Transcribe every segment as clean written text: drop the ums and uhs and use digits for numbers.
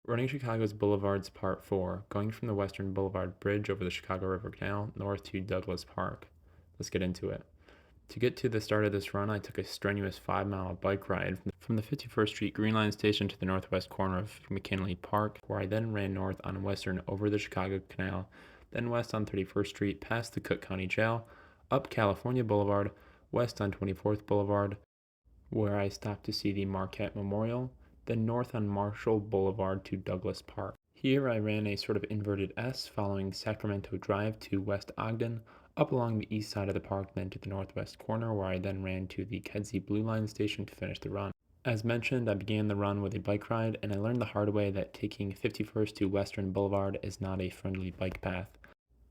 Running Chicago's Boulevards Part 4, going from the Western Boulevard Bridge over the Chicago River Canal north to Douglas Park. Let's get into it. To get to the start of this run, I took a strenuous 5-mile bike ride from the 51st Street Green Line station to the northwest corner of McKinley Park, where I then ran north on Western over the Chicago Canal, then west on 31st Street past the Cook County Jail, up California Boulevard, west on 24th Boulevard, where I stopped to see the Marquette Memorial, then north on Marshall Boulevard to Douglas Park. Here I ran a sort of inverted S following Sacramento Drive to West Ogden, up along the east side of the park, then to the northwest corner, where I then ran to the Kedzie Blue Line station to finish the run. As mentioned, I began the run with a bike ride, and I learned the hard way that taking 51st to Western Boulevard is not a friendly bike path.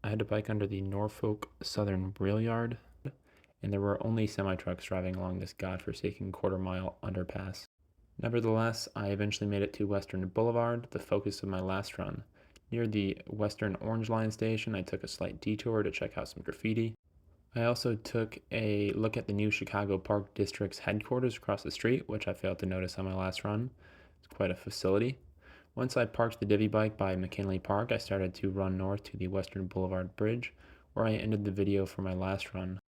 I had to bike under the Norfolk Southern Rail Yard, and there were only semi-trucks driving along this godforsaken quarter-mile underpass. Nevertheless, I eventually made it to Western Boulevard, the focus of my last run. Near the Western Orange Line station, I took a slight detour to check out some graffiti. I also took a look at the new Chicago Park District's headquarters across the street, which I failed to notice on my last run. It's quite a facility. Once I parked the divvy bike by McKinley Park, I started to run north to the Western Boulevard Bridge, where I ended the video for my last run.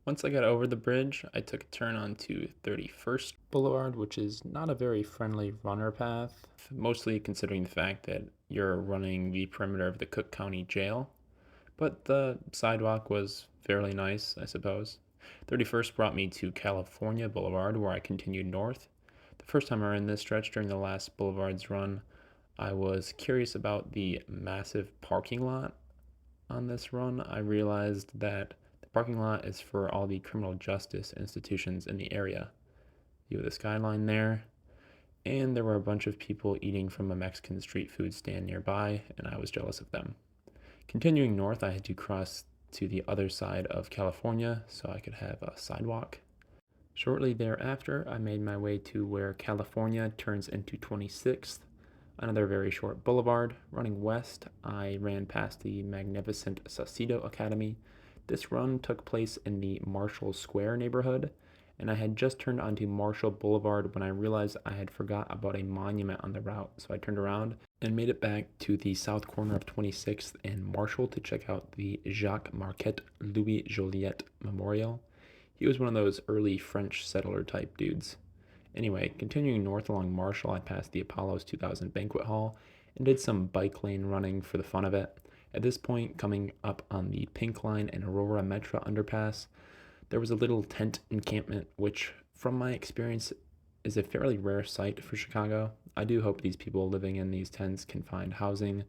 Once I got over the bridge, I took a turn onto 31st Boulevard, which is not a very friendly runner path, mostly considering the fact that you're running the perimeter of the Cook County Jail. But the sidewalk was fairly nice, I suppose. 31st brought me to California Boulevard, where I continued north. The first time I ran this stretch during the last Boulevard's run, I was curious about the massive parking lot on this run. I realized that the parking lot is for all the criminal justice institutions in the area. View of the skyline there, and there were a bunch of people eating from a Mexican street food stand nearby, and I was jealous of them. Continuing north, I had to cross to the other side of California so I could have a sidewalk. Shortly thereafter, I made my way to where California turns into 26th, another very short boulevard. Running west, I ran past the magnificent Saucedo Academy. This run took place in the Marshall Square neighborhood, and I had just turned onto Marshall Boulevard when I realized I had forgot about a monument on the route, so I turned around and made it back to the south corner of 26th and Marshall to check out the Jacques Marquette Louis Joliet Memorial. He was one of those early French settler type dudes. Anyway, continuing north along Marshall, I passed the Apollo's 2000 Banquet Hall and did some bike lane running for the fun of it. At this point, coming up on the Pink Line and Aurora Metro underpass, there was a little tent encampment, which, from my experience, is a fairly rare sight for Chicago. I do hope these people living in these tents can find housing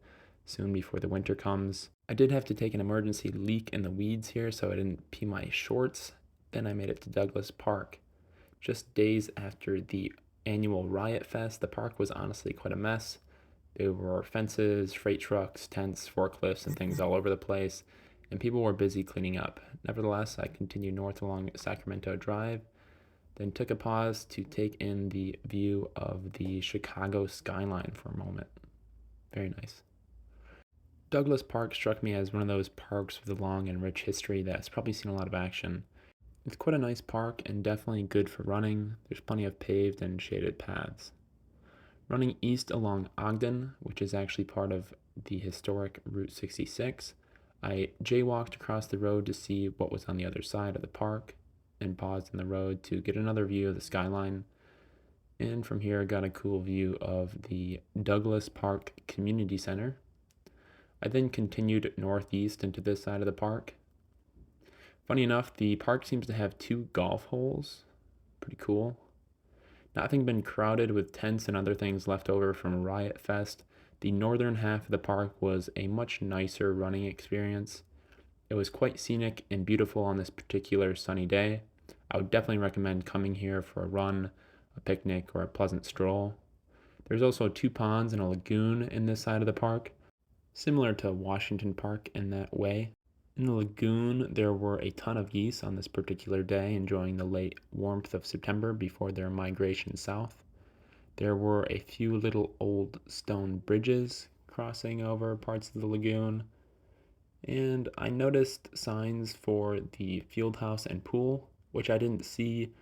soon before the winter comes. I did have to take an emergency leak in the weeds here so I didn't pee my shorts. Then I made it to Douglas Park. Just days after the annual Riot Fest, the park was honestly quite a mess. There were fences, freight trucks, tents, forklifts, and things all over the place, and people were busy cleaning up. Nevertheless, I continued north along Sacramento Drive, then took a pause to take in the view of the Chicago skyline for a moment. Very nice. Douglas Park struck me as one of those parks with a long and rich history that's probably seen a lot of action. It's quite a nice park and definitely good for running. There's plenty of paved and shaded paths. Running east along Ogden, which is actually part of the historic Route 66, I jaywalked across the road to see what was on the other side of the park and paused in the road to get another view of the skyline. And from here, I got a cool view of the Douglas Park Community Center. I then continued northeast into this side of the park. Funny enough, the park seems to have 2 golf holes. Pretty cool. Not having been crowded with tents and other things left over from Riot Fest, the northern half of the park was a much nicer running experience. It was quite scenic and beautiful on this particular sunny day. I would definitely recommend coming here for a run, a picnic, or a pleasant stroll. There's also 2 ponds and a lagoon in this side of the park, similar to Washington Park in that way. In the lagoon, there were a ton of geese on this particular day, enjoying the late warmth of September before their migration south. There were a few little old stone bridges crossing over parts of the lagoon, and I noticed signs for the field house and pool, which I didn't see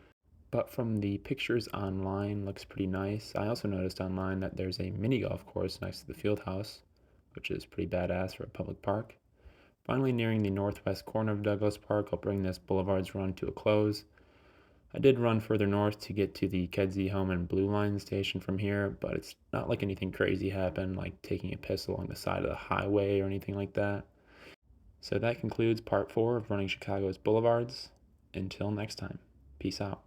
but from the pictures online, looks pretty nice. I also noticed online that there's a mini golf course next to the field house, which is pretty badass for a public park. Finally, nearing the northwest corner of Douglas Park, I'll bring this Boulevards run to a close. I did run further north to get to the Kedzie Home and Blue Line station from here, but it's not like anything crazy happened, like taking a piss along the side of the highway or anything like that. So that concludes part 4 of running Chicago's Boulevards. Until next time, peace out.